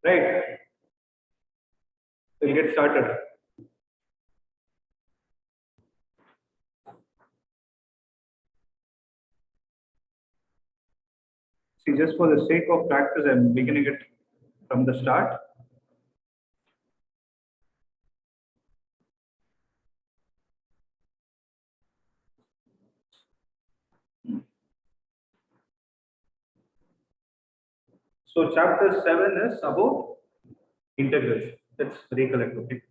Right. We'll get started. See, just for the sake of practice, I'm beginning it from the start. So chapter 7 is about integrals. Let's recollect. Okay.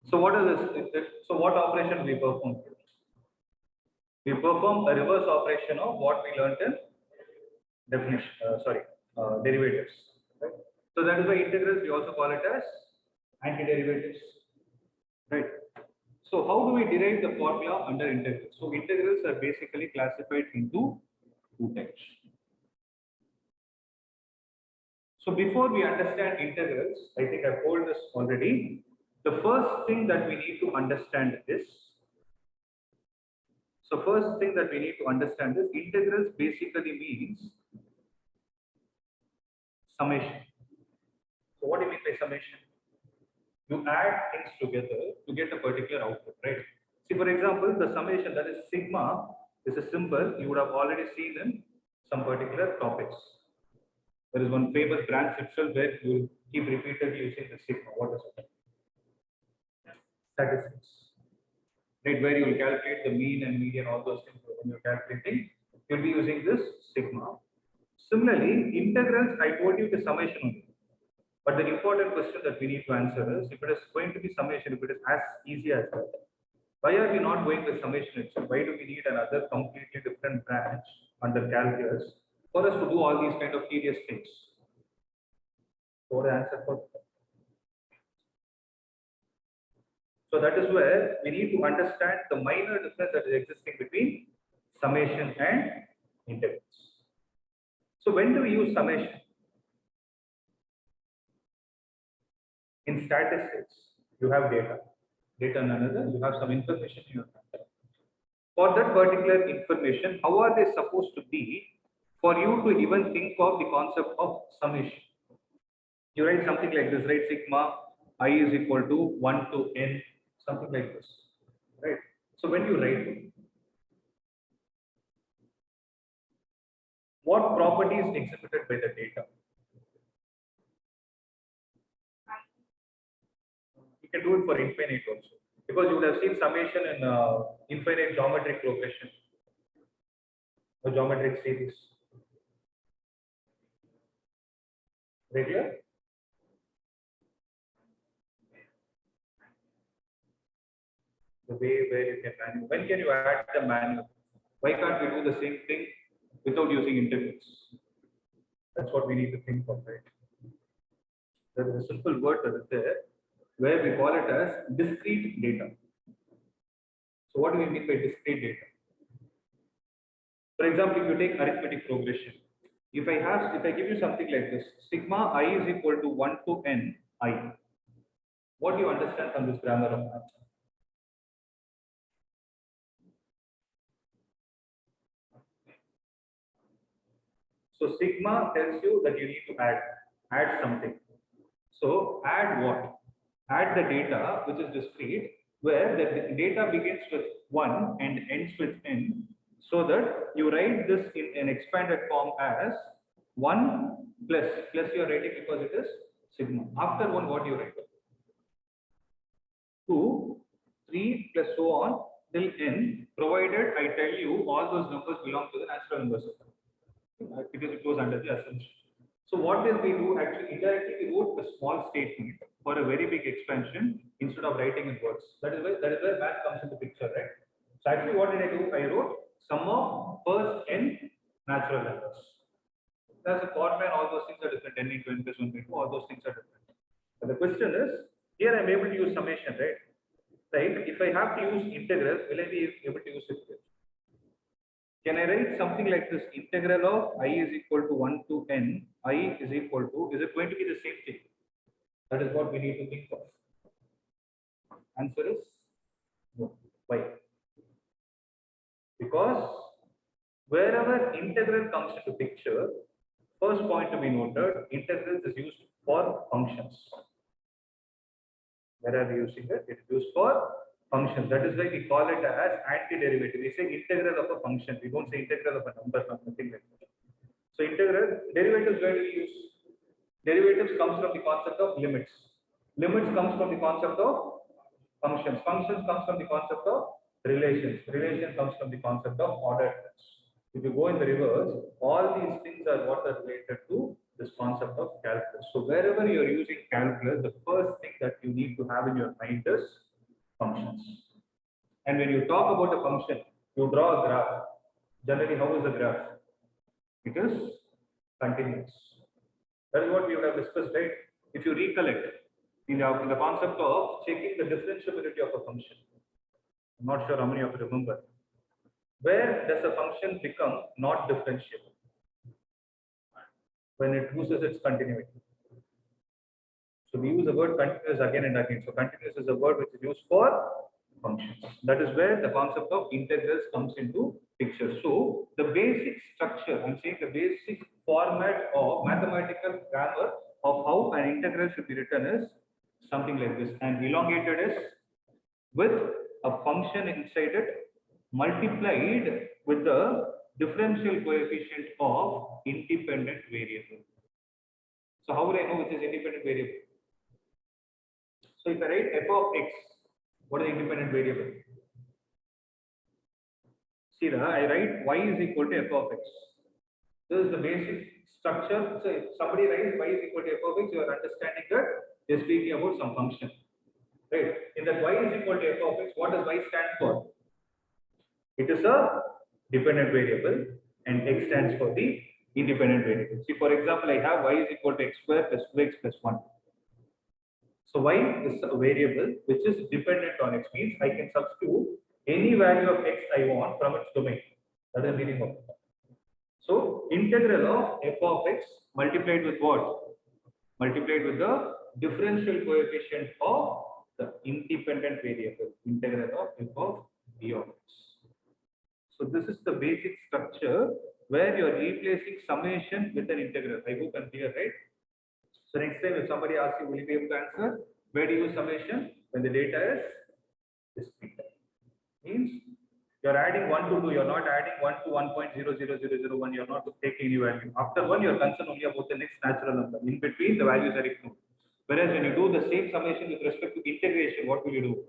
So what is this? So what operation we perform? We perform a reverse operation of what we learned in definition. Derivatives. Right? So that is why integrals we also call it as antiderivatives. Right. So how do we derive the formula under integrals? So integrals are basically classified into two types. So before we understand integrals, I think I've told this already. The first thing that we need to understand is, integrals basically means summation. So what do you mean by summation? You add things together to get a particular output, right? See, for example, the summation, that is sigma, is a symbol you would have already seen in some particular topics. There is one famous branch itself where you will keep repeatedly using the sigma. What is it? Statistics. Right, where you will calculate the mean and median, all those things when you're calculating, you'll be using this sigma. Similarly, integrals, I told you the summation only. But the important question that we need to answer is, if it is going to be summation, if it is as easy as that, why are we not going with summation itself? Why do we need another completely different branch under calculus for us to do all these kind of tedious things? So the answer for that. So that is where we need to understand the minor difference that is existing between summation and integrals. So when do we use summation? In statistics, you have data. Data none other, you have some information in your hand. For that particular information, how are they supposed to be for you to even think of the concept of summation? You write something like this, right? Sigma I is equal to 1 to n, something like this, right? So when you write, what property is exhibited by the data? You can do it for infinite also, because you would have seen summation in infinite geometric progression or geometric series. Regular? The way where you can manual. When can you add the manual? Why can't we do the same thing without using integrals? That's what we need to think of, right? There is a simple word that is there where we call it as discrete data. So what do we mean by discrete data? For example, if you take arithmetic progression, if I give you something like this, sigma I is equal to 1 to n I. What do you understand from this grammar of math? So sigma tells you that you need to add something. So add what? Add the data which is discrete, where the data begins with 1 and ends with n, so that you write this in an expanded form as 1 plus you are writing because it is sigma. After 1, what do you write? 2, 3 plus so on till n, provided I tell you all those numbers belong to the natural number system. Because it goes under the assumption. So what did we do? Actually, indirectly we wrote a small statement for a very big expansion instead of writing in words. That is where math comes into picture, right? So actually, what did I do? I wrote sum of first n natural numbers. There's a format, all those things are different. N into n plus 1 by 2, all those things are different. But the question is, here I'm able to use summation, right? Right? If I have to use integral, will I be able to use it? Can I write something like this? Integral of I is equal to 1 to n, I is equal to, is it going to be the same thing? That is what we need to think of. Answer is no. Why? Because wherever integral comes into picture, First point to be noted, integrals is used for functions. Where are we using it? It is used for functions. That is why we call it as antiderivative. We say integral of a function. We don't say integral of a number or something like that. So integral derivatives, where do we use? Derivatives comes from the concept of limits. Limits comes from the concept of functions. Functions comes from the concept of relations. Relation comes from the concept of ordered terms. If you go in the reverse, all these things are what are related to this concept of calculus. So wherever you are using calculus, the first thing that you need to have in your mind is functions. And when you talk about a function, you draw a graph. Generally, how is the graph? It is continuous. That is what we would have discussed, right? If you recollect in the concept of checking the differentiability of a function. I'm not sure how many of you remember. Where does a function become not differentiable? When it loses its continuity. So we use the word continuous again and again. So continuous is a word which is used for functions. That is where the concept of integrals comes into picture. So the basic structure, I'm saying the basic format of mathematical grammar of how an integral should be written is something like this. And elongated is with a function inside it multiplied with the differential coefficient of independent variable. So how would I know which is independent variable? So if I write f of x, what is the independent variable? See, I write y is equal to f of x. This is the basic structure. So if somebody writes y is equal to f of x, you are understanding that they are speaking about some function. Right? In that y is equal to f of x, what does y stand for? It is a dependent variable and x stands for the independent variable. See, for example, I have y is equal to x square plus 2x plus 1. So y is a variable which is dependent on x, means I can substitute any value of x I want from its domain. That is the meaning of it. So integral of f of x multiplied with what? Multiplied with the differential coefficient of the independent variable. Integral of f of d of x. So this is the basic structure where you are replacing summation with an integral. I hope I'm clear, right? So next time if somebody asks you, will you be able to answer? Where do you use summation? When the data is discrete. Means you're adding 1 to 2, you're not adding 1 to 1.00001, you're not taking any value. After 1, you're concerned only about the next natural number. In between, the values are ignored. Whereas when you do the same summation with respect to integration, what will you do?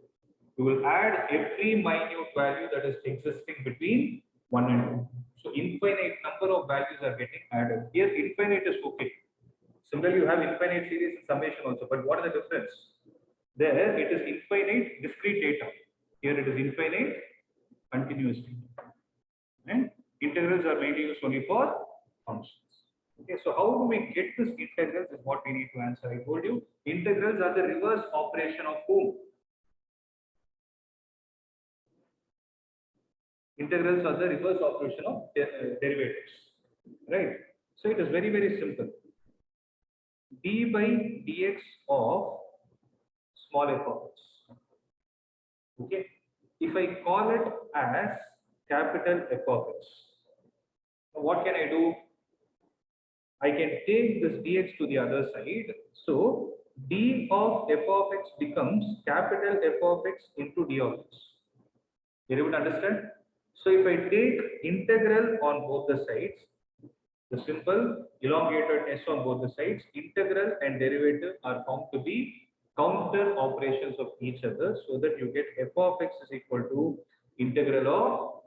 You will add every minute value that is existing between 1 and 2. So infinite number of values are getting added. Here infinite is okay. Similarly, you have infinite series and summation also. But what is the difference? There it is infinite discrete data. Here it is infinite continuous data. And integrals are mainly used only for functions. Okay, so how do we get this integrals is what we need to answer. I told you, integrals are the reverse operation of whom? Integrals are the reverse operation of derivatives, right? So it is very, very simple. D by dx of small f of x. Okay, if I call it as capital F of x, what can I do? I can take this dx to the other side. So d of f of x becomes capital F of x into d of x. You able to understand? So if I take integral on both the sides, the simple elongated s on both the sides, integral and derivative are found to be counter operations of each other, so that you get f of x is equal to integral of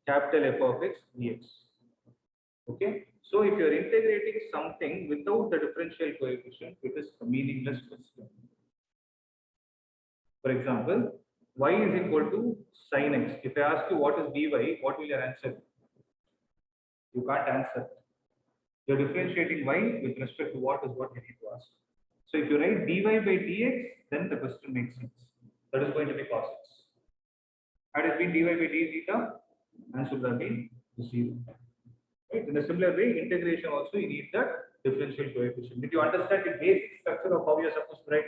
capital F of x dx. Okay, so if you are integrating something without the differential coefficient, it is a meaningless question. For example, y is equal to sin x. If I ask you what is dy, what will your answer be? You can't answer. You're differentiating y with respect to what is what you need to ask. So if you write dy by dx, then the question makes sense. That is going to be cos x. Had it been dy by d theta, answer would have been 0. Right? In a similar way, integration also you need the differential coefficient. Did you understand the basic structure of how you are supposed to write?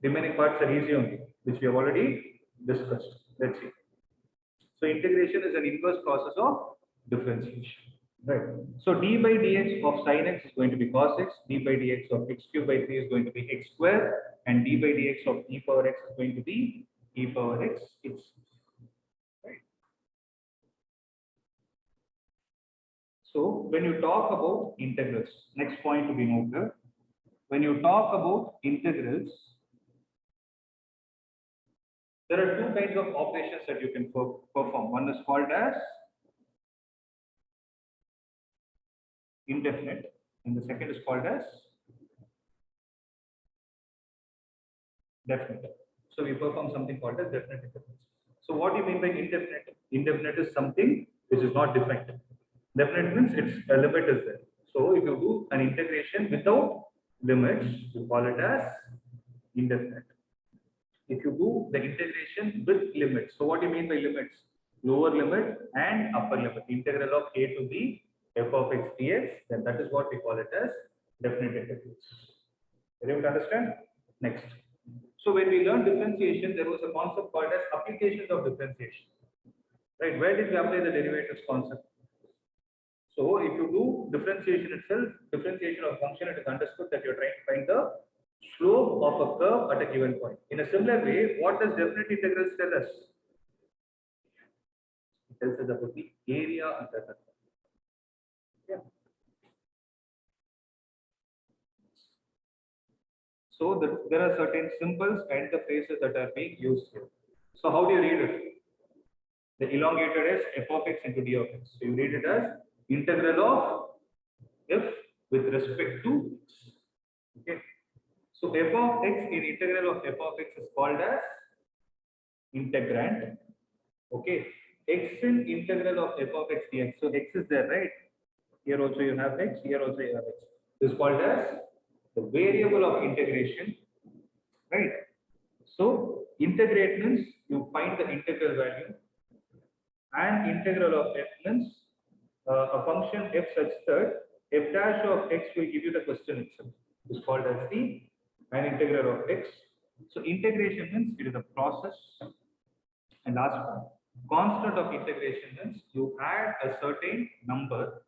Remaining parts are easy only, which we have already discussed. Let's see. So integration is an inverse process of differentiation. Right. So d by dx of sin x is going to be cos x, d by dx of x cube by 3 is going to be x square, and d by dx of e power x is going to be e power x. Right. So when you talk about integrals, next point to be noted, when you talk about integrals, there are two kinds of operations that you can perform. One is called as indefinite, and the second is called as definite. So we perform something called as definite intervals. So what do you mean by indefinite? Indefinite is something which is not defined. Definite means its a limit is there. So if you do an integration without limits, you call it as indefinite. If you do the integration with limits, so what do you mean by limits? Lower limit and upper limit. Integral of a to b f of x dx, then that is what we call it as definite integrals. Are you able to understand? Next. So when we learned differentiation, there was a concept called as applications of differentiation. Right? Where did we apply the derivatives concept? So if you do differentiation itself, differentiation of function, it is understood that you're trying to find the slope of a curve at a given point. In a similar way, what does definite integrals tell us? It tells us about the area under the curve. Yeah. So there are certain symbols and the phrases that are being used here. So how do you read it? The elongated is f of x into d of x. So you read it as integral of f with respect to x. Okay. So f of x in integral of f of x is called as integrand. Okay. X in integral of f of x dx. So x is there, right? Here also you have x, here also you have x. This is called as the variable of integration, right? So integrate means you find the integral value, and integral of f means a function f such that f dash of x will give you the question itself. It's called as the an integral of x. So integration means it is a process. And last one, constant of integration means you add a certain number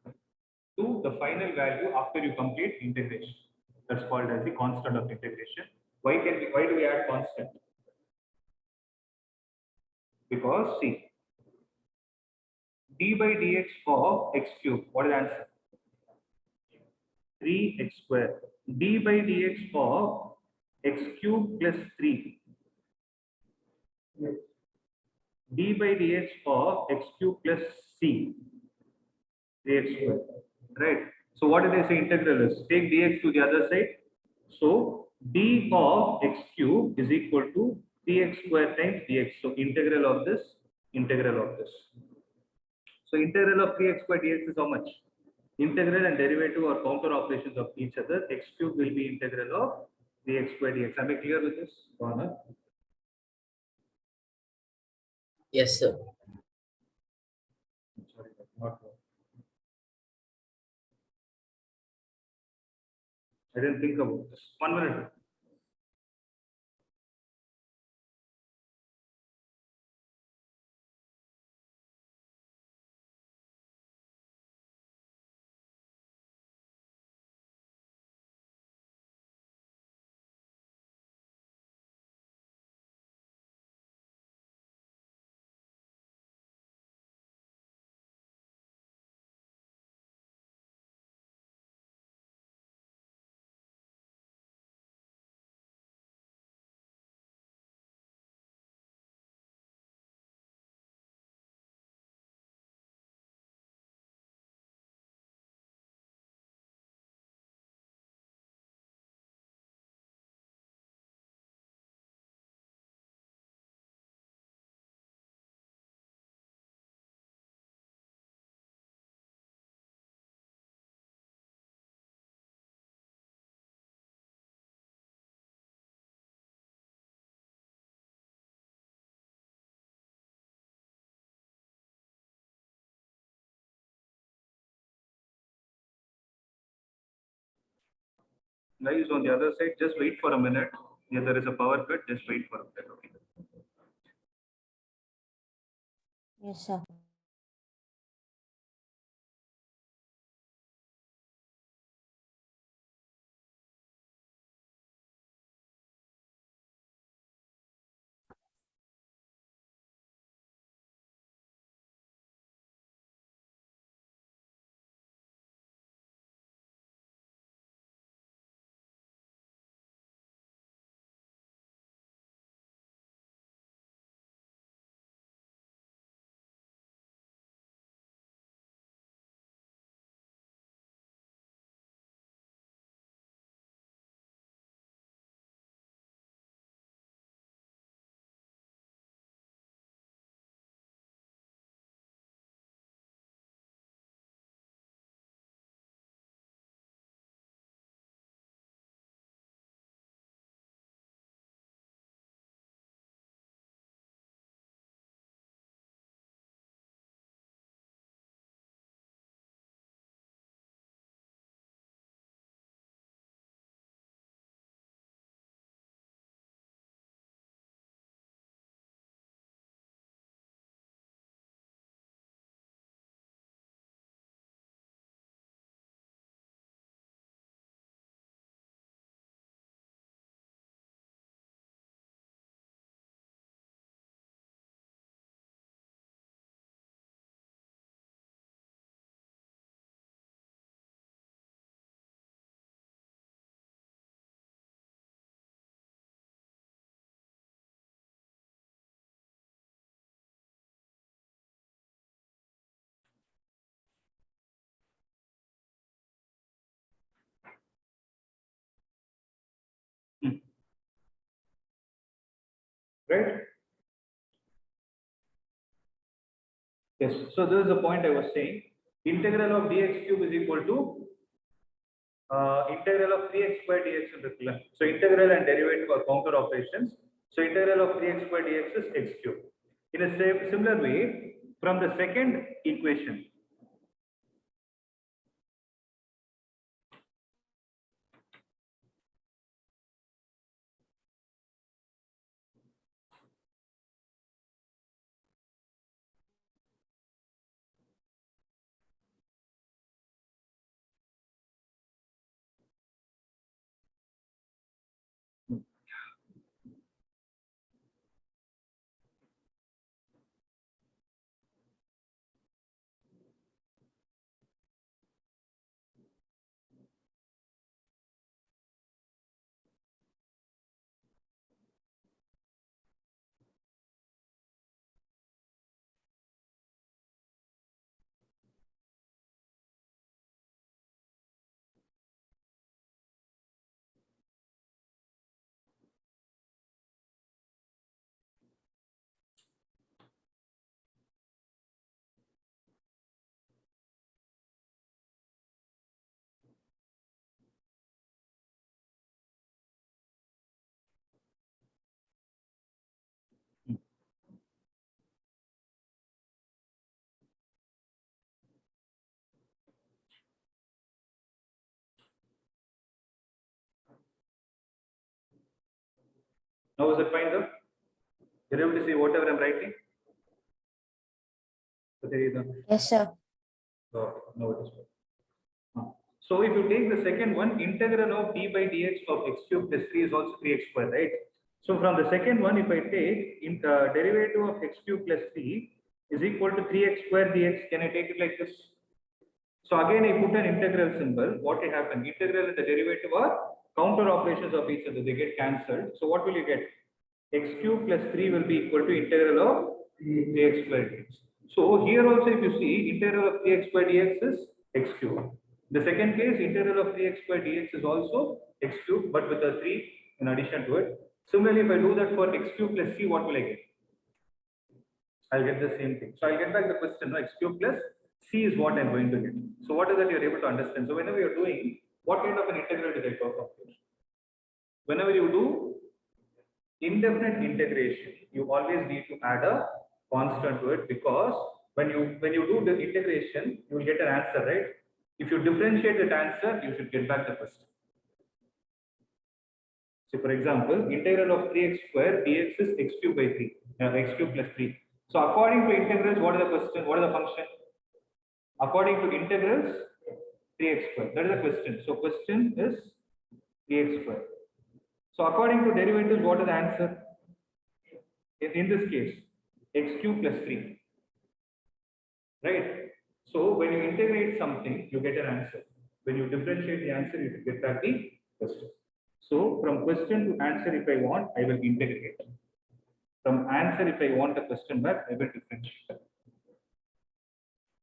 to the final value after you complete integration. That's called as the constant of integration. Why do we add constant? Because see, d by dx of x cube, what is the answer? 3x square. D by dx of x cube plus 3. D by dx of x cube plus c. 3x square. Right. So what did I say integral is? Take dx to the other side. So d of x cube is equal to 3x square times dx. So integral of this, integral of this. So integral of 3x square dx is how much? Integral and derivative are counter operations of each other. X cube will be integral of 3x square dx. Am I clear with this? Yes, sir. Sorry, not. I didn't think about this. 1 minute. Guys on the other side, just wait for a minute. Yeah, there is a power cut. Just wait for a minute. Okay. Yes, sir. Yes. So this is the point I was saying. Integral of dx cube is equal to integral of 3x square dx in the column. So integral and derivative are counter operations. So integral of 3x square dx is x cube. In a similar way, from the second equation, now is it fine though? You're able to see whatever I'm writing? Yes, sir. No, it is fine. So if you take the second one, integral of d by dx of x cube plus 3 is also 3x square, right? So from the second one, if I take in derivative of x cube plus 3 is equal to 3x square dx, can I take it like this? So again, I put an integral symbol. What will happen? Integral and the derivative are counter operations of each other. They get cancelled. So what will you get? X cube plus 3 will be equal to integral of 3x square dx. So here also, if you see, integral of 3x square dx is x cube. The second case, integral of 3x square dx is also x cube, but with a 3 in addition to it. Similarly, if I do that for x cube plus c, what will I get? I'll get the same thing. So I'll get back the question, no, x cube plus c is what I'm going to get. So what is that you're able to understand? So whenever you're doing, what kind of an integral did I talk of here? Whenever you do indefinite integration, you always need to add a constant to it, because when you do the integration, you will get an answer, right? If you differentiate that answer, you should get back the question. So for example, integral of 3x square dx is x cube by 3, x cube plus 3. So according to integrals, what is the question? What is the function? According to integrals, 3x square. That is the question. So question is 3x square. So according to derivatives, what is the answer? In this case, x cube plus 3. Right? So when you integrate something, you get an answer. When you differentiate the answer, you get back the question. So from question to answer, if I want, I will integrate. From answer, if I want a question back, I will differentiate.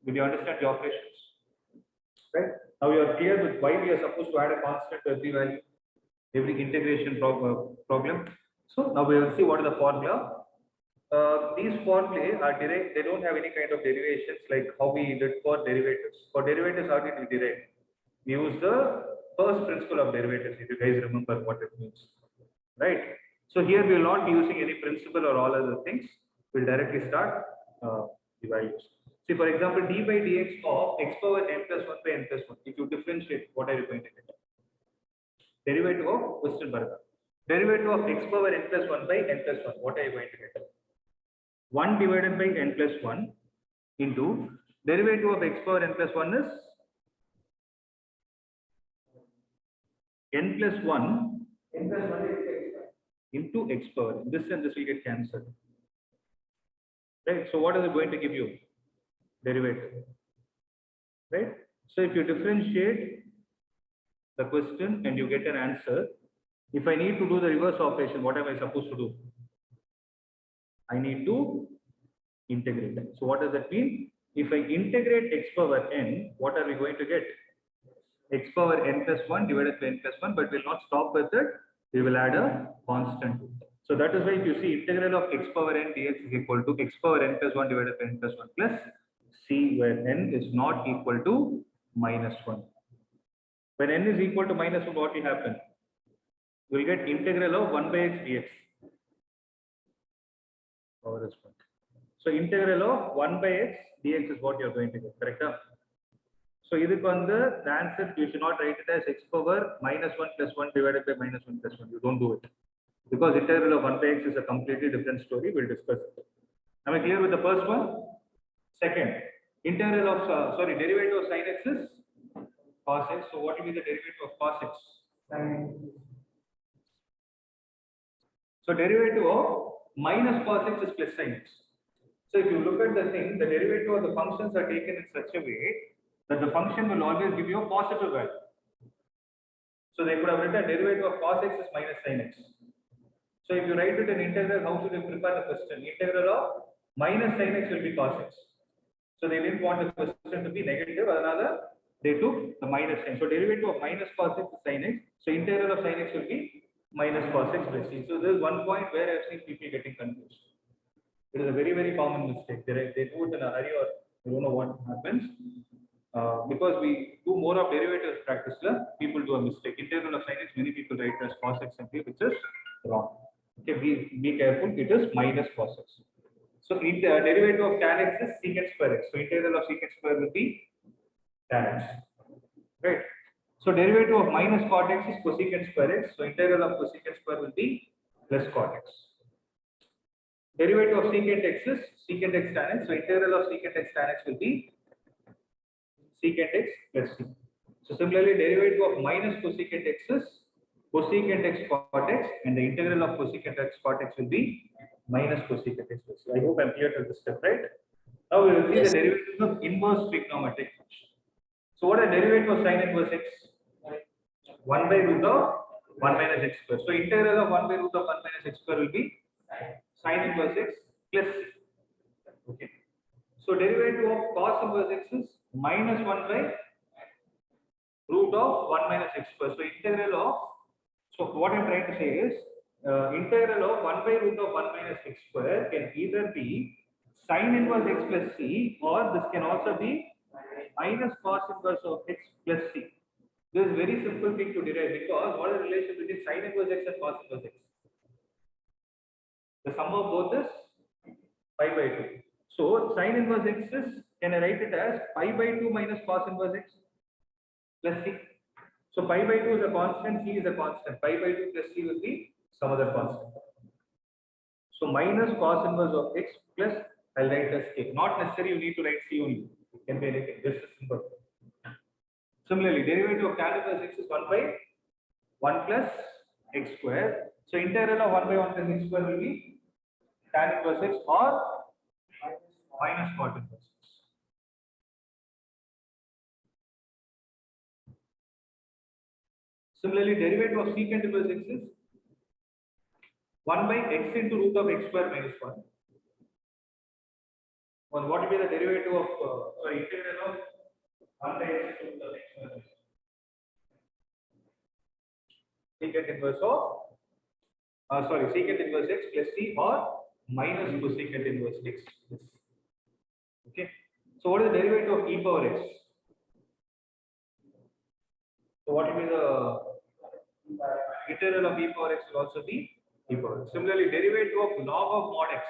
Did you understand the operations? Right? Now you are clear with why we are supposed to add a constant to every value, every integration problem. So now we will see what is the formula. These formulae are derived, they don't have any kind of derivations like how we did for derivatives. For derivatives, how did we derive? We use the first principle of derivatives, if you guys remember what it means. Right? So here we will not be using any principle or all other things. We'll directly start the values. See, for example, d by dx of x power n plus 1 by n plus 1. If you differentiate, what are you going to get? Derivative of question burger. Derivative of x power n plus 1 by n plus 1. What are you going to get? 1 divided by n plus 1 into derivative of x power n plus 1 is n plus 1 into x power. This and this will get cancelled. Right? So what is it going to give you? Derivative. Right? So if you differentiate the question and you get an answer, if I need to do the reverse operation, what am I supposed to do? I need to integrate it. So what does that mean? If I integrate x power n, what are we going to get? X power n plus 1 divided by n plus 1, but we'll not stop with it. We will add a constant. So that is why if you see integral of x power n dx is equal to x power n plus 1 divided by n plus 1 plus C where n is not equal to -1. When n is equal to -1, what will happen? We'll get integral of 1 by x dx. Power is 1. So integral of 1 by x dx is what you're going to get, correct? So this the answer, you should not write it as x power -1 plus 1 divided by -1 plus 1. You don't do it. Because integral of 1 by x is a completely different story. We'll discuss it. Am I clear with the first one? Second, integral of, derivative of sin x is cos x. So what will be the derivative of cos x? So derivative of minus cos x is plus sin x. So if you look at the thing, the derivative of the functions are taken in such a way that the function will always give you a positive value. So they could have written derivative of cos x is minus sin x. So if you write it in integral, how should you prepare the question? Integral of minus sin x will be cos x. So they didn't want the question to be negative, rather they took the minus sign. So derivative of minus cos x is sin x. So integral of sin x will be minus cos x plus c. So there is one point where I've seen people getting confused. It is a very, very common mistake. They do it in a hurry or they don't know what happens. Because we do more of derivatives practice, people do a mistake. Integral of sin x, many people write as cos x simply, which is wrong. Okay, be careful. It is minus cos x. So derivative of tan x is secant square x. So integral of secant square will be tan x. Right. So derivative of minus cot x is cosecant square x. So integral of cosecant square will be plus cot x. Derivative of secant x is secant x tan x. So integral of secant x tan x will be secant x plus c. So similarly, derivative of minus cosecant x is cosecant x cot x, and the integral of cosecant x cot x will be minus cosecant x plus c. I hope I'm clear to this step, right? Now we will see the derivatives of inverse trigonometric function. So what is the derivative of sin inverse x? 1 by root of 1 minus x square. So integral of 1 by root of 1 minus x square will be sin inverse x plus c. Okay. So derivative of cos inverse x is minus 1 by root of 1 minus x square. So integral of, so what I'm trying to say is integral of 1 by root of 1 minus x square can either be sin inverse x plus c, or this can also be minus cos inverse of x plus c. This is very simple thing to derive, because what is the relation between sin inverse x and cos inverse x? The sum of both is pi by 2. So sin inverse x is, can I write it as pi by 2 minus cos inverse x plus c. So pi by 2 is a constant, c is a constant. Pi by 2 plus c will be some other constant. So minus cos inverse of x plus, I'll write as k. Not necessarily you need to write c only. It can be anything, just a simple. Similarly, derivative of tan inverse x is 1 by 1 plus x square. So integral of 1 by 1 plus x square will be tan inverse x or minus cot inverse x. Similarly, derivative of secant inverse x is 1 by x into root of x square minus 1. Well, what will be the derivative of integral of 1 by x into root of x square minus 1? Secant inverse of secant inverse x plus c or minus cosecant inverse x plus c. Okay. So what is the derivative of e power x? So what will be the integral of e power x will also be e power x. Similarly, derivative of log of mod x,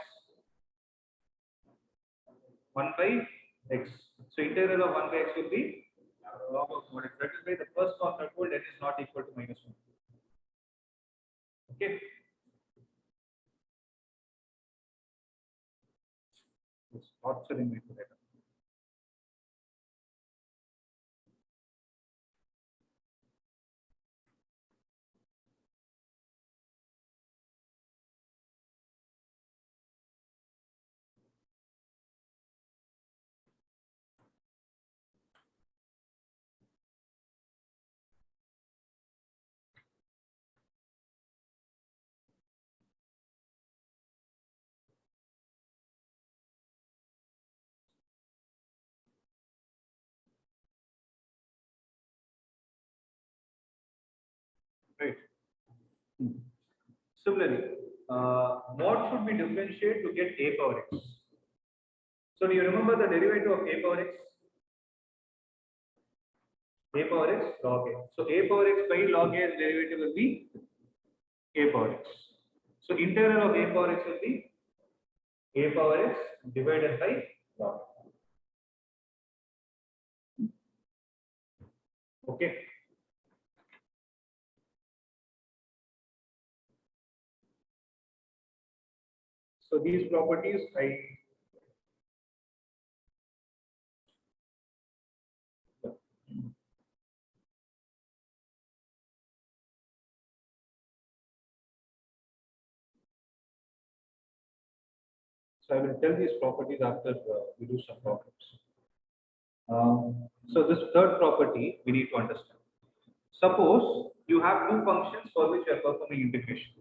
1 by x. So integral of 1 by x will be log of mod x. That is why the first concept told n is not equal to -1. Okay. It's torturing me today. Right. Similarly, what should we differentiate to get a power x? So do you remember the derivative of a power x? A power x log a. So a power x by log a's derivative will be a power x. So integral of a power x will be a power x divided by log. Okay. So these properties so I will tell these properties after we do some problems. So this third property we need to understand. Suppose you have two functions for which you are performing integration.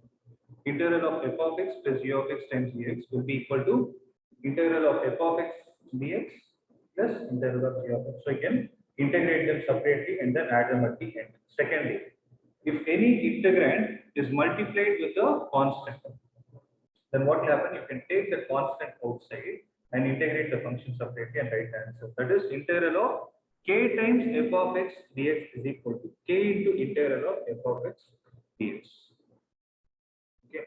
Integral of f of x plus g of x times dx will be equal to integral of f of x dx plus integral of g of x. So you can integrate them separately and then add them at the end. Secondly, if any integrand is multiplied with a constant, then what will happen? You can take the constant outside and integrate the function separately and write the answer. That is integral of k times f of x dx is equal to k into integral of f of x dx. Okay.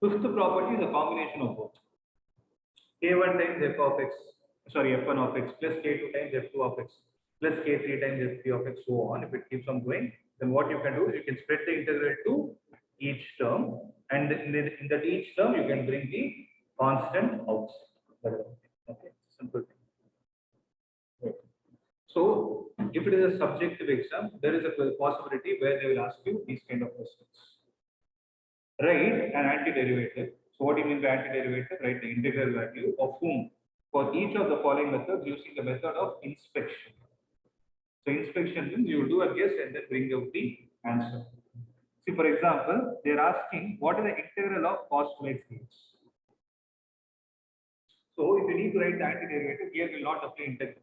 Fifth property is a combination of both. K1 times f of x, sorry, f1 of x plus k2 times f2 of x plus k3 times f3 of x, so on. If it keeps on going, then what you can do is you can split the integral to each term, and in that each term you can bring the constant outside. Okay, simple thing. Right. So if it is a subjective exam, there is a possibility where they will ask you these kind of questions. Write an antiderivative. So what do you mean by antiderivative? Write the integral value of whom for each of the following methods using the method of inspection. So inspection means you will do a guess and then bring out the answer. See, for example, they are asking what is the integral of cos 2x dx. So if you need to write the antiderivative, here will not apply integral.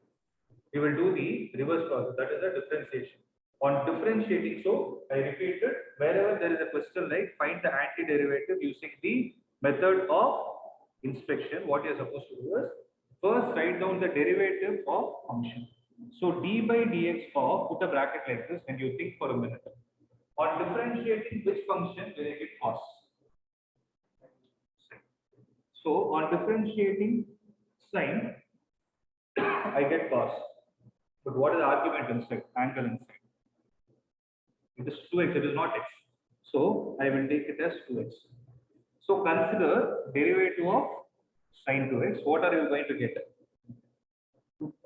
We will do the reverse process, that is the differentiation. On differentiating, so I repeated, wherever there is a question like find the antiderivative using the method of inspection, what you are supposed to do is first write down the derivative of function. So d by dx of, put a bracket like this and you think for a minute. On differentiating, which function will I get cos? So on differentiating sine, I get cos. But what is the argument inside? Angle inside. It is 2x, it is not x. So I will take it as 2x. So consider derivative of sine 2x. What are you going to get?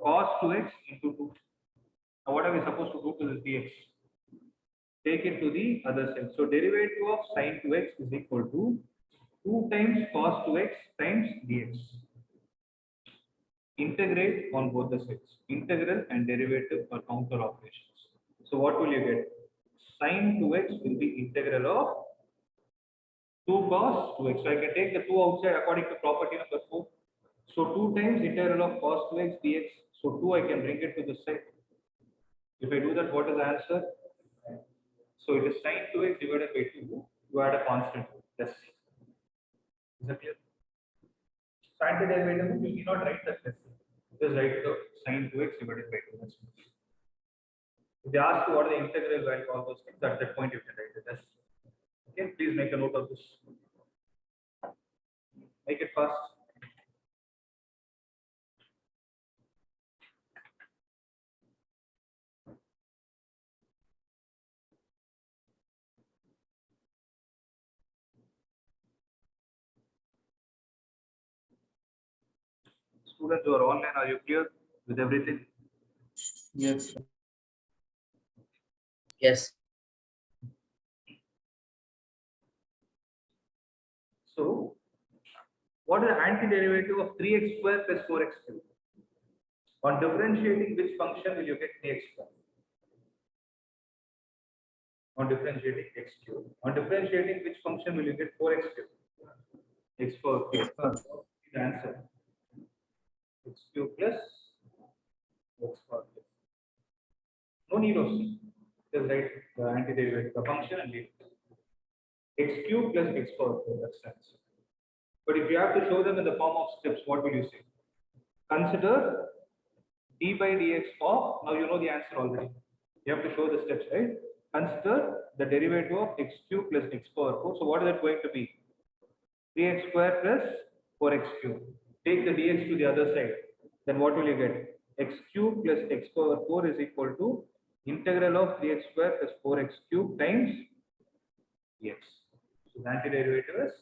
Cos 2x into 2. Now what are we supposed to do to this dx? Take it to the other side. So derivative of sine 2x is equal to 2 times cos 2x times dx. Integrate on both the sides. Integral and derivative are counter operations. So what will you get? Sine 2x will be integral of 2 cos 2x. So I can take the 2 outside according to property number 4. So 2 times integral of cos 2x dx. So 2 I can bring it to the side. If I do that, what is the answer? So it is sine 2x divided by 2. You add a constant. Yes. Is that clear? So antiderivative, you need not write that lesson. Just write the sine 2x divided by 2. That's it. If they ask you what are the integral value, all those things, at that point you can write it as. Okay, please make a note of this. Make it fast. Students who are online, are you clear with everything? Yes. Yes. So, what is the antiderivative of 3x square plus 4x cube? On differentiating, which function will you get 3x square? On differentiating x cube. On differentiating, which function will you get 4x cube? X square. The answer. X cube plus x square. No need of C. Just write the antiderivative, the function, and leave it. X cube plus x square. That's the answer. But if you have to show them in the form of steps, what will you say? consider d by dx of, now you know the answer already. You have to show the steps, right? Consider the derivative of x cube plus x power 4. So what is that going to be? 3x square plus 4x cube. Take the dx to the other side. Then what will you get? X cube plus x power 4 is equal to integral of 3x square plus 4x cube times dx. So the antiderivative is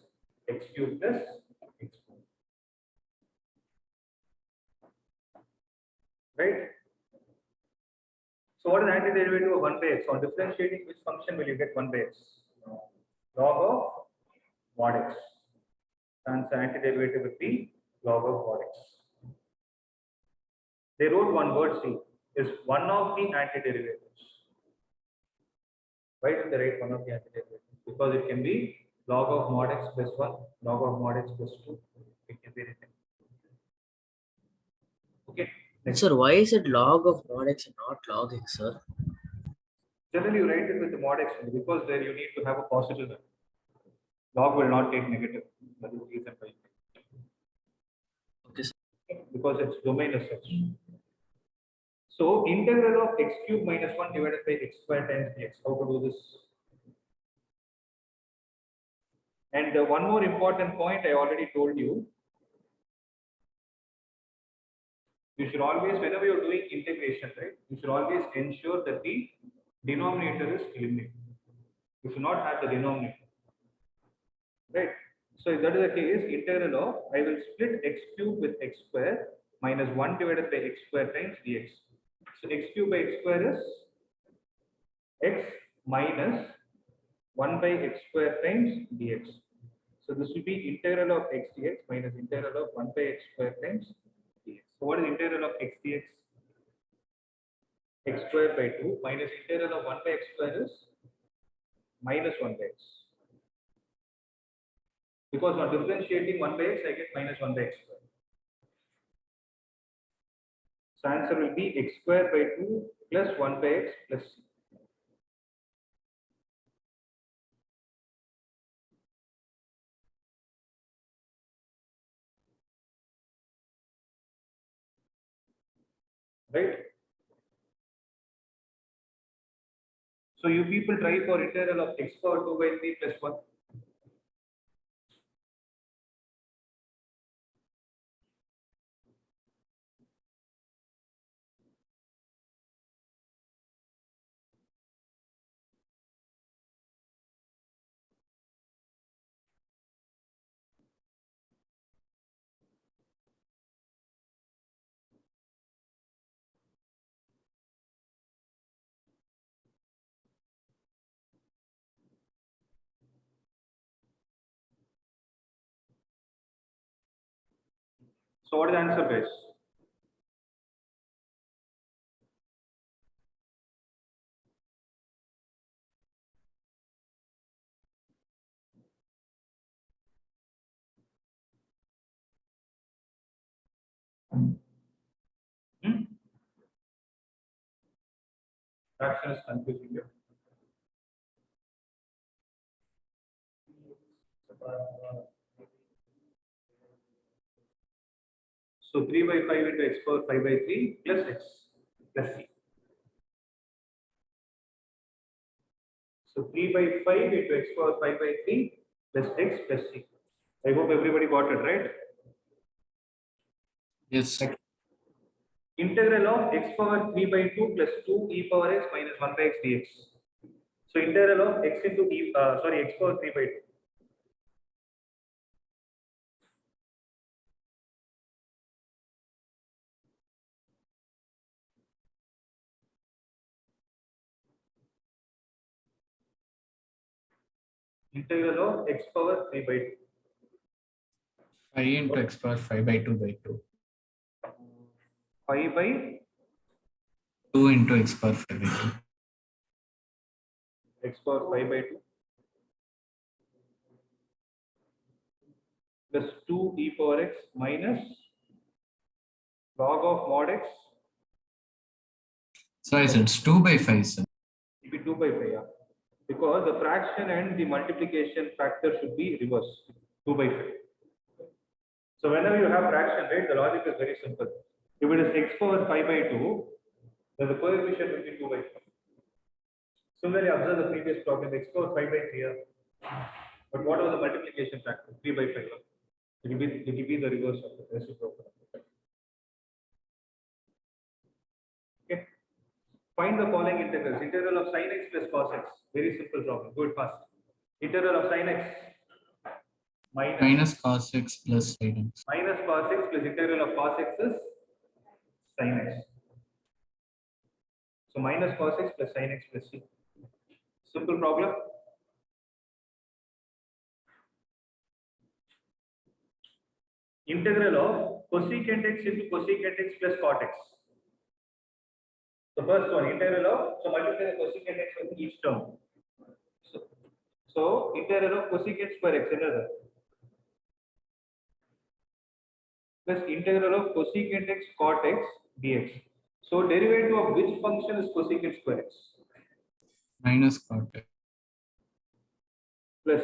x cube plus x cube. Right? So what is antiderivative of 1 by x? On differentiating, which function will you get 1 by x? Log of mod x. And the antiderivative will be log of mod x. They wrote one word C is one of the antiderivatives. Why did they write one of the antiderivatives? Because it can be log of mod x plus 1, log of mod x plus 2. It can be anything. Okay. Next. Sir, why is it log of mod x and not log x, sir? Generally, you write it with the mod x because there you need to have a positive number. Log will not take negative. That is the reason why. Okay, sir. Because its domain is such. So integral of x cube minus 1 divided by x square times dx. How to do this? And one more important point I already told you. You should always, whenever you're doing integration, right, you should always ensure that the denominator is eliminated. You should not have the denominator. Right. So if that is the case, integral of, I will split x cube with x square minus 1 divided by x square times dx. So x cube by x square is x minus 1 by x square times dx. So this will be integral of x dx minus integral of 1 by x square times dx. So what is integral of x dx? X square by 2 minus integral of 1 by x square is minus 1 by x. Because on differentiating 1 by x, I get minus 1 by x square. So answer will be x square by 2 plus 1 by x plus c. Right? So you people try for integral of x power 2 by 3 plus 1. So what is the answer, guys? Fraction is confusing you. So 3 by 5 into x power 5 by 3 plus x plus c. So 3 by 5 into x power 5 by 3 plus x plus c. I hope everybody got it, right? Yes. Next. Integral of x power 3 by 2 plus 2 e power x minus 1 by x dx. So integral of x into x power 3 by 2. Integral of x power 3 by 2. 5 into x power 5 by 2 by 2. 5 by 2 into x power 5 by 2. x power 5 by 2 plus 2 e power x minus log of mod x. So I said it's 2 by 5, sir. It will be 2 by 5, yeah. Because the fraction and the multiplication factor should be reversed, 2 by 5. So whenever you have fraction, right, the logic is very simple. If it is x power 5 by 2, then the coefficient will be 2 by 5. Similarly, observe the previous problem, x power 5 by 3 here. But what was the multiplication factor? 3 by 5. It will be the reverse of the reciprocal. Okay. Find the following integrals. Integral of sin x plus cos x. Very simple problem. Do it fast. Integral of sin x minus cos x plus sin x. minus cos x plus integral of cos x is sin x. So minus cos x plus sin x plus c. Simple problem. Integral of cosecant x into cosecant x plus cot x. The first one, integral of, so multiply the cosecant x with each term. So integral of cosecant square x, another. Plus integral of cosecant x cot x dx. So derivative of which function is cosecant square x? Minus cot x. Plus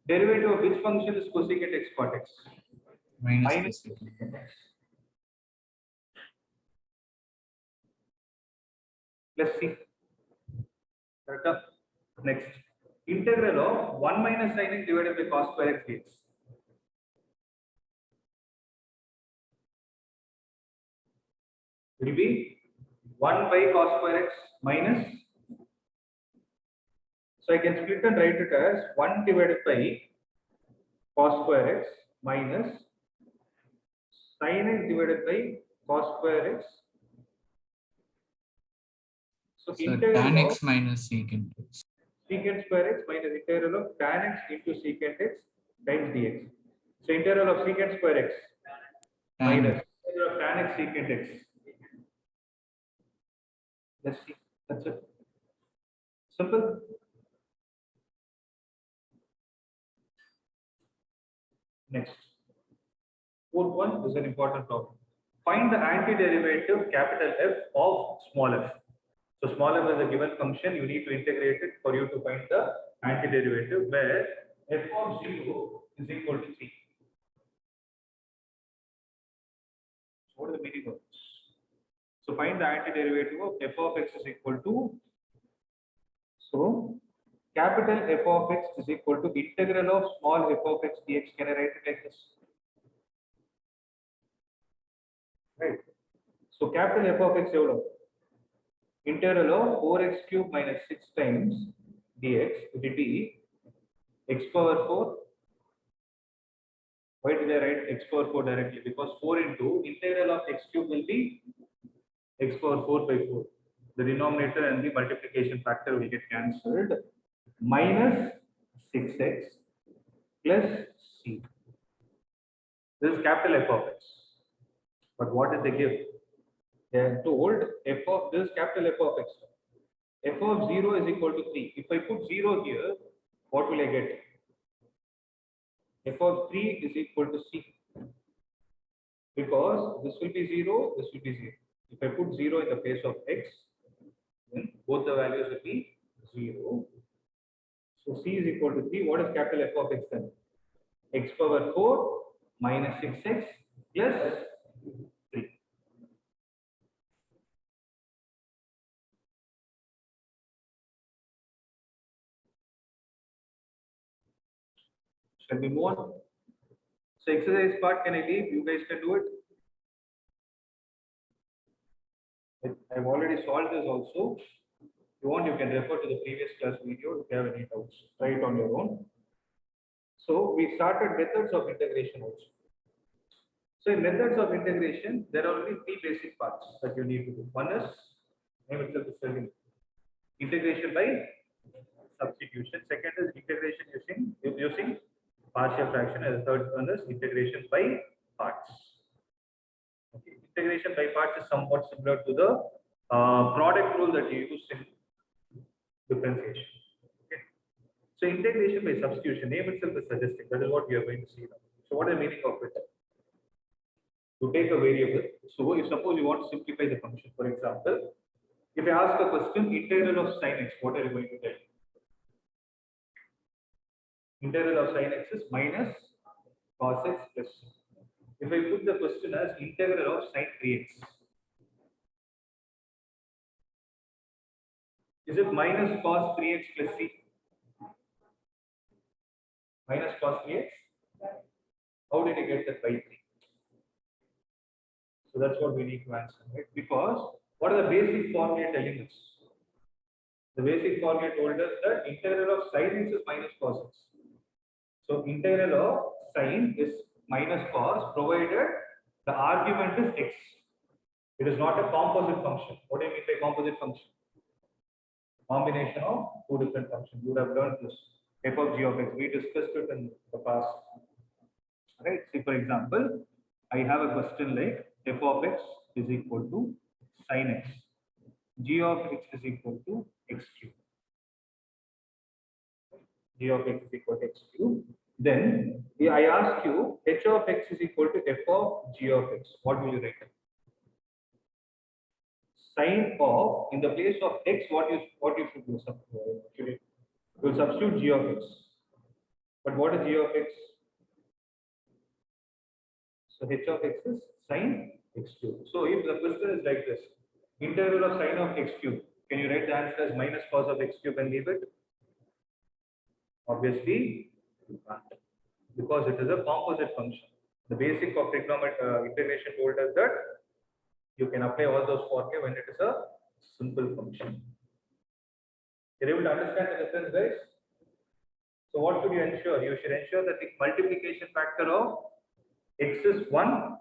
derivative of which function is cosecant x cot x? Minus Cosecant x. Plus c. Correct? Next, integral of 1 minus sin x divided by cos square x dx. Will be 1 by cos square x minus. So I can split and write it as 1 divided by cos square x minus sin x divided by cos square x. So So integral tan of x minus secant x. secant square x minus integral of tan x into secant x times dx. So integral of secant square x Tan minus integral of tan x secant x. Let's see. That's it. Simple. Next. Fourth one is an important problem. Find the antiderivative capital F of small f. So small f is a given function. You need to integrate it for you to find the antiderivative where f of 0 is equal to 3. So what is the meaning of this? So find the antiderivative of f of x is equal to, so capital F of x is equal to integral of small f of x dx. Can I write it like this? Right. So capital F of x ever integral of 4x cube minus 6 times dx, it will be x power 4. Why did I write x power 4 directly? Because 4 into integral of x cube will be x power 4 by 4. The denominator and the multiplication factor will get cancelled. Minus 6x plus c. This is capital F of x. But what did they give? They are told f of this capital F of x. F of 0 is equal to 3. If I put 0 here, what will I get? F of 3 is equal to c. Because this will be 0, this will be 0. If I put 0 in the place of x, then both the values will be 0. So c is equal to 3. What is capital F of x then? X power 4 minus 6x plus 3. Shall we move on? So exercise part can I leave? You guys can do it. I've already solved this also. If you want, you can refer to the previous class video if you have any doubts. Try it on your own. So we started methods of integration also. So in methods of integration, there are only 3 basic parts that you need to do. One is name itself is telling integration by substitution. Second is integration using partial fraction, and the third one is integration by parts. Okay. Integration by parts is somewhat similar to the product rule that you use in differentiation. Okay. So integration by substitution, name itself is suggesting. That is what we are going to see now. So what is the meaning of it? To take a variable. So if suppose you want to simplify the function, for example, if I ask a question, integral of sin x, what are you going to tell? Integral of sin x is minus cos x plus c. If I put the question as integral of sin 3x, is it minus cos 3x plus c? Minus cos 3x? How did I get that by 3? So that's what we need to answer, right? Because what are the basic formula telling us? The basic formula told us that integral of sin x is minus cos x. So integral of sin is minus cos provided the argument is x. It is not a composite function. What do you mean by composite function? Combination of two different functions. You would have learned this. F of g of x. We discussed it in the past. Right? See, for example, I have a question like f of x is equal to sin x. G of x is equal to x cube. G of x is equal to x cube. Then I ask you h of x is equal to f of g of x. What will you write? Sin of, in the place of x, what you should do? Actually, you will substitute g of x. But what is g of x? So h of x is sin x cube. So if the question is like this, integral of sin of x cube, can you write the answer as minus cos of x cube and leave it? Obviously, you can't, because it is a composite function. The basic of trigonometry integration told us that you can apply all those formulae when it is a simple function. You're able to understand the difference, guys? So what should you ensure? You should ensure that the multiplication factor of x is 1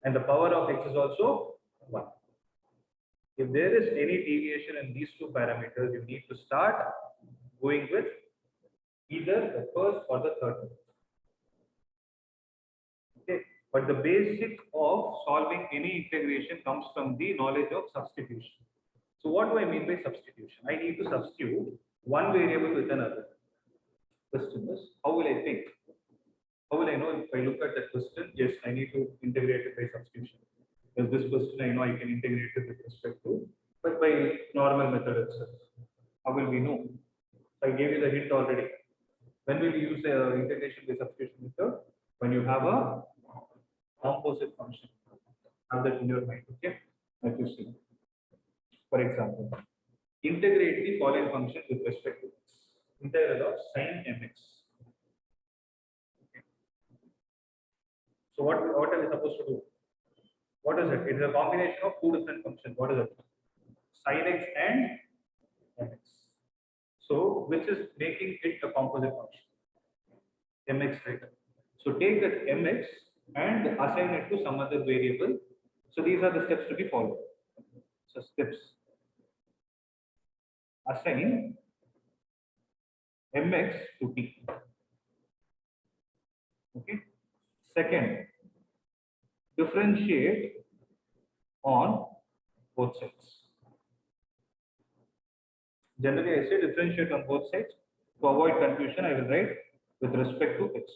and the power of x is also 1. If there is any deviation in these two parameters, you need to start going with either the first or the third. Okay, but the basic of solving any integration comes from the knowledge of substitution. So what do I mean by substitution? I need to substitute one variable with another. Question is, how will I think? How will I know if I look at that question? Yes, I need to integrate it by substitution. Because this question I know I can integrate it with respect to, but by normal method itself. How will we know? So I gave you the hint already. When will you use the integration by substitution method? When you have a composite function. Have that in your mind. Okay. Like you see. For example, integrate the following function with respect to x. Integral of sin mx. Okay. So what are we supposed to do? What is it? It is a combination of two different functions. What is it? Sin x and mx. So which is making it a composite function? Mx, right? So take that mx and assign it to some other variable. So these are the steps to be followed. So steps. Assign mx to t. Okay. Second, differentiate on both sides. Generally, I say differentiate on both sides. To avoid confusion, I will write with respect to x.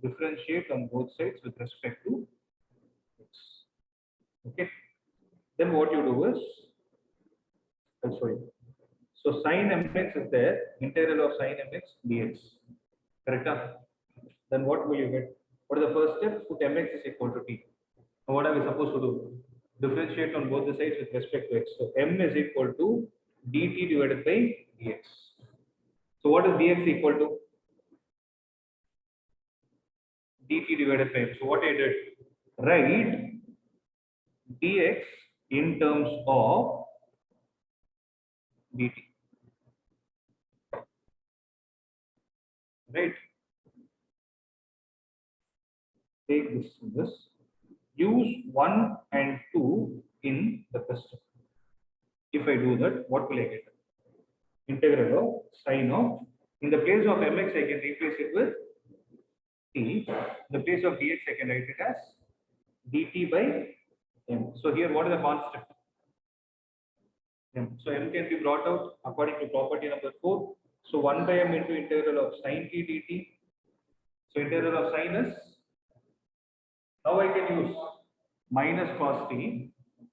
Differentiate on both sides with respect to x. Okay. Then what you do is, I'll show you. So sin mx is there, integral of sin mx dx. Correct? Then what will you get? What is the first step? Put mx is equal to t. Now what are we supposed to do? Differentiate on both the sides with respect to x. So m is equal to dt divided by dx. So what is dx equal to? Dt divided by m. So what I did? Write dx in terms of dt. Right? Take this. Use 1 and 2 in the question. If I do that, what will I get? Integral of sin of, in the place of mx, I can replace it with t. In the place of dx, I can write it as dt by m. So here, what is the constant? M. So m can be brought out according to property number 4. So 1 by m into integral of sin t dt. So integral of sin is, now I can use minus cos t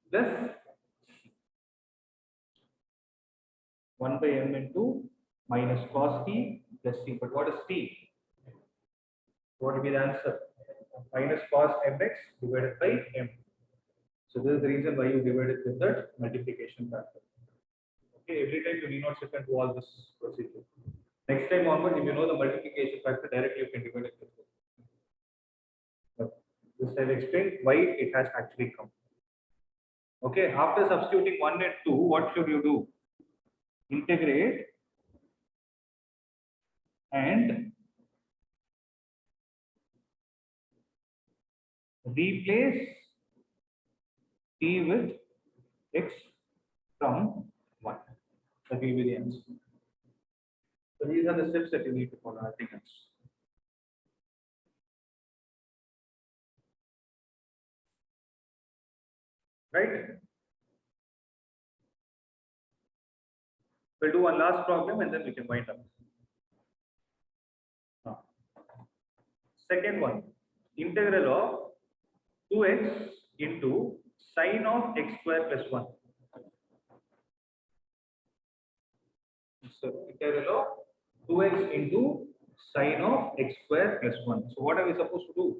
plus 1 by m into minus cos t plus c. But what is t? What will be the answer? Minus cos mx divided by m. So this is the reason why you divide it with that multiplication factor. Okay, every time you need not sit and do all this procedure. Next time onward, if you know the multiplication factor directly, you can divide it with it. This I've explained why it has actually come. Okay, after substituting 1 and 2, what should you do? Integrate and replace t with x from 1. That will be the answer. So these are the steps that you need to follow. Nothing else. Right? We'll do one last problem and then we can wind up. Second one, integral of 2x into sine of x square plus 1. So integral of 2x into sine of x square plus 1. So what are we supposed to do?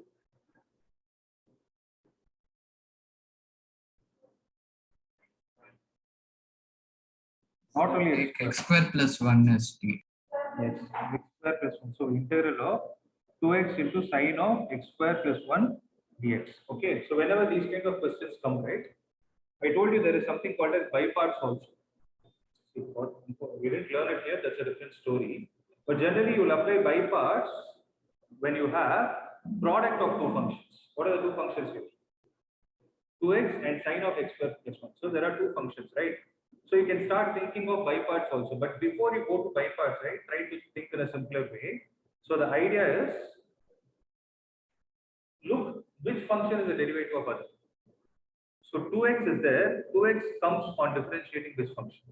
Not only X square plus 1 is t. yes, x square plus 1. So integral of 2x into sine of x square plus 1 dx. Okay, so whenever these kind of questions come, right, I told you there is something called as by parts also. We didn't learn it here, that's a different story. But generally, you will apply by parts when you have product of two functions. What are the two functions here? 2x and sine of x square plus 1. So there are two functions, right? So you can start thinking of by parts also. But before you go to by parts, right, try to think in a simpler way. So the idea is, look which function is the derivative of other. So 2x is there, 2x comes on differentiating this function,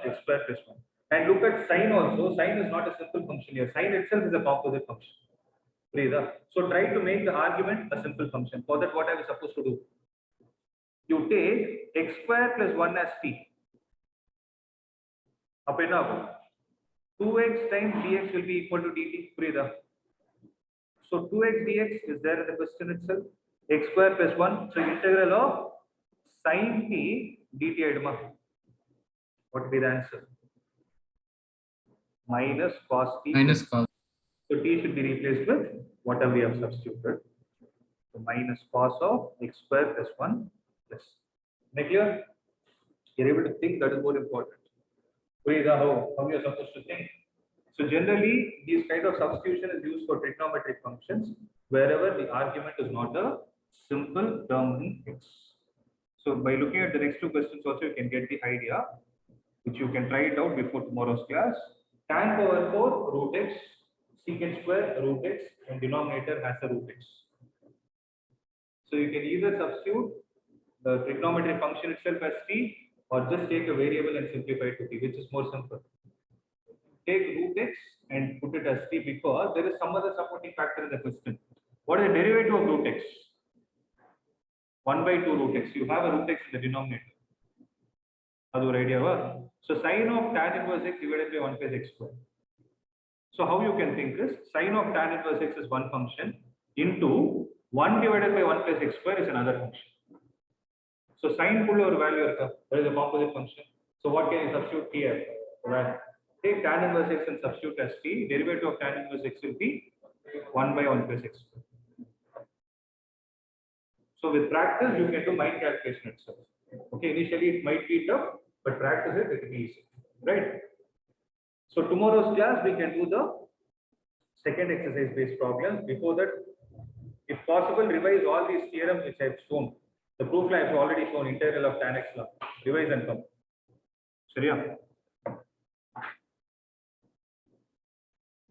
x square plus 1. And look at sine also, sine is not a simple function here, sine itself is a composite function. So try to make the argument a simple function. For that, what are we supposed to do? You take x square plus 1 as t. Up and up. 2x times dx will be equal to dt. So 2x dx is there in the question itself. X square plus 1. So integral of sine t dt. What will be the answer? Minus cos t. Minus cos. So t should be replaced with whatever we have substituted. So minus cos of x square plus 1 plus. Make clear? You're able to think, that is more important. How you are supposed to think. So generally, this kind of substitution is used for trigonometric functions wherever the argument is not a simple term in x. So by looking at the next two questions also, you can get the idea, which you can try it out before tomorrow's class. Tan power 4 root x, secant square root x, and denominator has a root x. So you can either substitute the trigonometric function itself as t, or just take a variable and simplify it to t, which is more simple. Take root x and put it as t because there is some other supporting factor in the question. What is the derivative of root x? 1 by 2 root x. You have a root x in the denominator. That's your idea. So sine of tan inverse x divided by 1 plus x square. So how you can think is sine of tan inverse x is one function into 1 divided by 1 plus x square is another function. So sine full over value, that is a composite function. So what can you substitute here? Well, take tan inverse x and substitute as t. Derivative of tan inverse x will be 1 by 1 plus x square. So with practice, you can do mind calculation itself. Okay, initially it might be tough, but practice it, it will be easy. Right? So tomorrow's class, we can do the second exercise based problems. Before that, if possible, revise all these theorems which I have shown. The proof I have already shown, integral of tan x law. Revise and come. Shriya.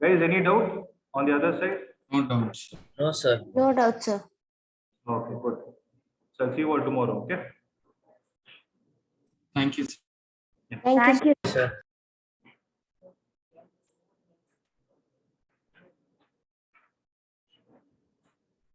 Guys, any doubt on the other side? No doubts. No, sir. No doubt, sir. Okay, good. So I'll see you all tomorrow. Okay. Thank you. Thank you. Sir.